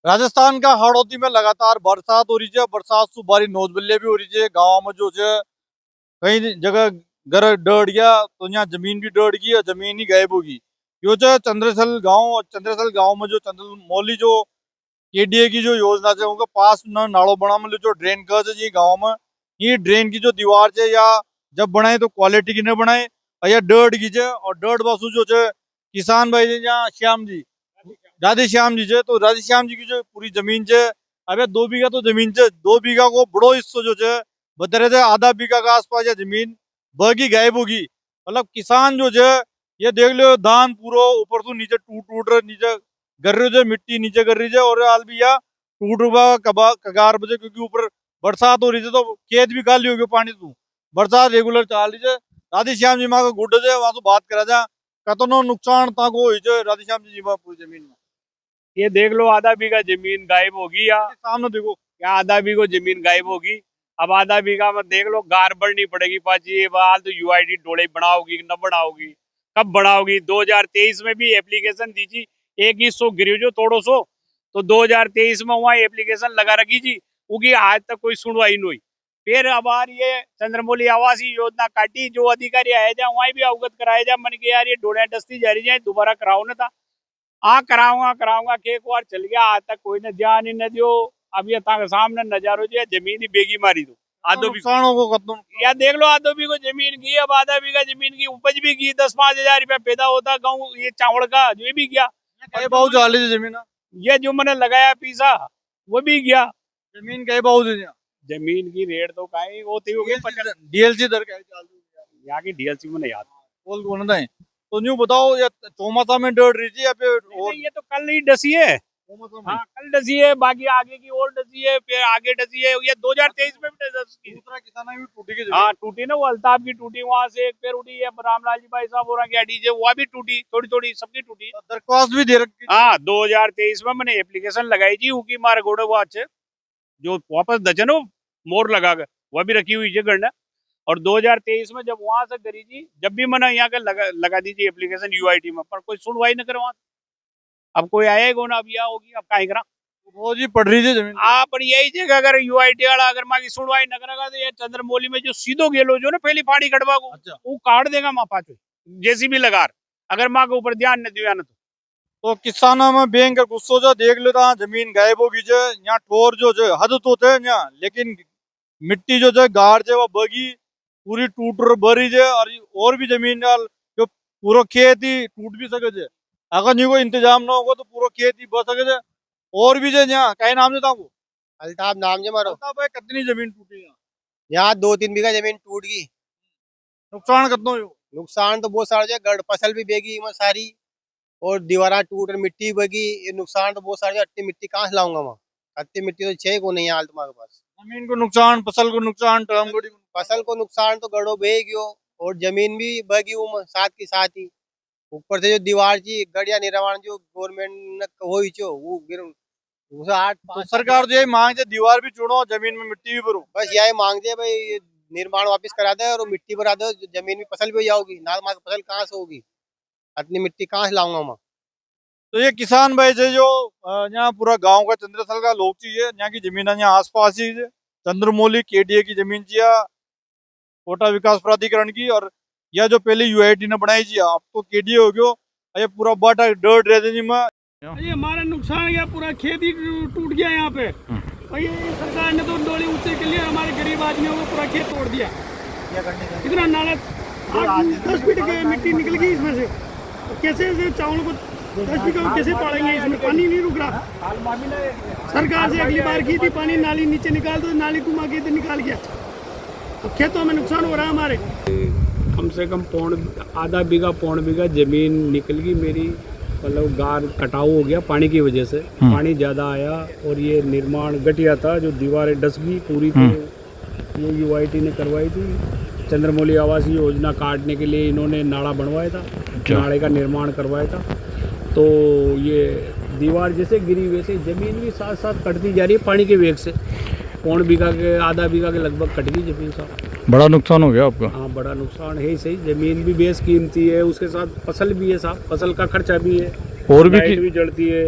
राजस्थान का हाड़ौती में लगातार बरसात हो रही है। बरसात से बारी नोजबल्ले भी हो रही है। गाँव में जो है कई जगह घर डर गया तो यहाँ जमीन भी डर गई और जमीन ही गायब होगी। यो जो चंद्रसल गांव में जो चंद्रमौली जो केडीए की जो योजना है उनके पास न नाड़ो बना मतलब जो ड्रेन का ये गाँव में ये ड्रेन की जो दीवार है या जब बनाए तो क्वालिटी की न बनाए और या डर्ट की है और डर्ट बसु जो है किसान भाई है यहाँ श्याम जी राधे श्याम जी है तो राधे श्याम जी की जो पूरी जमीन है अब 2 बीघा तो जमीन है 2 बीघा को बड़ो हिस्सो जो है बता रहे थे आधा बीघा का आसपास या जमीन बगी गायब होगी। मतलब किसान जो है ये देख लो धान पूरा ऊपर से नीचे टूट टूट रहे नीचे गर रही है मिट्टी नीचे कर रही है और हाल भी या टूट रुपा कगार बजे क्योंकि ऊपर बरसात हो रही है तो खेत भी खाली हो गए पानी से बरसात रेगुलर चल रही है। राधे श्याम जी माँ का गुड है वहां से बात करा जा कतनो नुकसान था को राधे श्याम जी माँ पूरी जमीन में ये देख लो आधा बीघा जमीन गायब होगी या सामने देखो आधा बीघा जमीन गायब होगी। अब आधा बीघा में देख लो गार बढ़नी पड़ेगी पाची ये बाल तो यूआईडी डोले बनाओगी न बनाओगी कब बनाओगी। 2023 में भी एप्लीकेशन दी थी 2100 गिरी जो तोड़ो सो तो 2023 में वहाँ एप्लीकेशन लगा रखी थी उनकी आज तक कोई सुनवाई नहीं हुई। फिर अब ये चंद्रमौली आवास योजना काटी जो अधिकारी आए जा वहाँ भी अवगत कराया जा मन के यार ये डोलिया डस्ती जा रही है दोबारा कराओ ना था। हाँ कराऊंगा कराऊंगा के एक बार चल गया आज तक कोई ने ध्यान ही न दियो। अब ये सामने नजारो जो है जमीन ही बेगी मारी दो आधो भी या देख लो आधो भी को जमीन की अब आधा बीघा जमीन की उपज भी की 10-5 हजार रुपया पैदा होता गाँव ये चावल का जो भी गया बहुत चाली जमीन ये जो मैंने लगाया पीसा वो भी गया। जमीन कई बहुत जमीन की रेट तो कहीं होती होगी डीएलसी दर का यहाँ की डीएलसी में नहीं आता बोल बोलना है तो न्यू बताओ ये चौमासा में डर रही थी या फिर और ये तो कल ही डसी है। हाँ कल डसी है बाकी आगे की और डसी है फिर आगे डसी है ये 2023 में भी डसी दूसरा किसान भी टूटी हाँ टूटी ना वो अल्ताफ की टूटी वहां से एक पेड़ उठी है रामलाल जी भाई साहब और डीजे वो भी टूटी थोड़ी थोड़ी सबकी टूटी दरख्वास्त भी दे रखी। हाँ 2023 में मैंने एप्लीकेशन लगाई थी उनकी मार गोड़े वो अच्छे जो वापस दजनो मोर लगा कर वह भी रखी हुई है गणना और 2023 में जब वहां से करी थी जब भी मैंने यहाँ का लगा दी थी एप्लीकेशन यूआईटी में पर कोई सुनवाई न करे वहां। अब कोई आएगा ना अब यहाँ होगी अब कहीं करा रोज ही पड़ रही थी जमीन हाँ पर यही जगह अगर यूआईटी वाला अगर माँ की सुनवाई न करेगा तो ये चंद्रमौली में जो सीधो गेलो जो ना पहली फाड़ी कटवा को वो काट देगा माँ पाचो जैसी भी लगा अगर माँ के ऊपर ध्यान न दिया ना तो किसानों में बैंक गुस्सो जो देख लेता जमीन गायब होगी जो यहाँ ठोर जो हद तो थे यहाँ लेकिन मिट्टी जो है गाड़ जो वो बगी पूरी टूट भरी है और भी जमीन जो पूरा खेत ही टूट भी सके जे अगर नहीं कोई इंतजाम ना होगा तो पूरा खेत ही बच सके जे और भी जो यहाँ कई नाम देता हूँ अल्ताफ नाम जे मारो भाई कितनी जमीन टूटी यहाँ 2-3 बीघा जमीन टूट गई। नुकसान कितना हो नुकसान तो बहुत सारा गड़ फसल भी बेगी में सारी और दीवारा टूट मिट्टी बगी ये नुकसान तो बहुत सारा अट्टी मिट्टी कहाँ से लाऊंगा मैं अट्टी मिट्टी तो छे को नहीं हाल तुम्हारे पास जमीन को नुकसान फसल को नुकसान फसल को नुकसान तो गड़ो बह गयो और जमीन भी बगी साथ के साथ ही ऊपर से जो दीवार जी गड़िया निर्माण जो गवर्नमेंट ने हो वो गिर उसे 8 तो सरकार जो मांग दीवार भी चुनो जमीन में मिट्टी भी भरो बस यही मांगते हैं भाई निर्माण वापस करा दे और मिट्टी भरा दो जमीन में फसल भी हो जाओगी ना फसल कहाँ से होगी इतनी मिट्टी कहाँ से लाऊंगा मैं। तो ये किसान भाई से जो यहाँ पूरा गांव का चंद्रसल का लोग चाहिए यहाँ की जमीन यहाँ आसपास ही चंद्रमौली केडीए की जमीन चाहिए कोटा विकास प्राधिकरण की और यह जो पहले यूआईटी ने बनाई थी अब तो केडीए हो गयो ये पूरा बाटा डर्ट रहते में ये हमारा नुकसान गया पूरा खेत ही टूट गया यहाँ पे और ये सरकार ने तो डोली ऊंचे के लिए हमारे गरीब आदमियों को पूरा खेत तोड़ दिया इतना नाला 10 फीट की मिट्टी निकल गई इसमें से तो कैसे से चावल को 10 फीट को कैसे पालेंगे इसमें पानी नहीं रुक रहा। सरकार से अगली बार की थी पानी नाली नीचे निकाल दो नाली घुमा के इधर निकाल गया तो खेतों में नुकसान हो रहा है हमारे कम से कम आधा बीघा पौन बीघा जमीन निकल गई मेरी मतलब गार कटाव हो गया पानी की वजह से पानी ज़्यादा आया और ये निर्माण घटिया था जो दीवारें डस गई पूरी तो ये यूआईटी ने करवाई थी चंद्रमौली आवास योजना काटने के लिए इन्होंने नाला बनवाया था नाले का निर्माण करवाया था तो ये दीवार जैसे गिरी वैसे ज़मीन भी साथ साथ कटती जा रही है पानी के वेग से पौन बीघा के आधा बीघा के लगभग कट गई जमीन साहब। बड़ा नुकसान हो गया आपका। हाँ बड़ा नुकसान है ही सही जमीन भी बेस कीमती है उसके साथ फसल भी है साहब फसल का खर्चा भी है और भी भी जड़ती है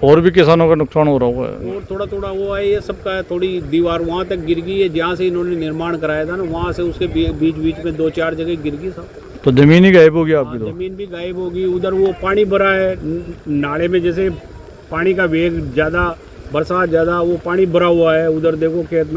और भी किसानों का नुकसान हो रहा होगा। और थोड़ा थोड़ा वो है, ये सबका थोड़ी दीवार वहाँ तक गिर गई है जहाँ से इन्होंने निर्माण कराया था ना, वहाँ से उसके बीच बीच में 2-4 जगह गिर गई सब। तो जमीन ही गायब होगी आपकी। तो जमीन भी गायब होगी। उधर वो पानी भरा है नाले में, जैसे पानी का वेग ज़्यादा, बरसात ज़्यादा, वो पानी भरा हुआ है। उधर देखो खेत में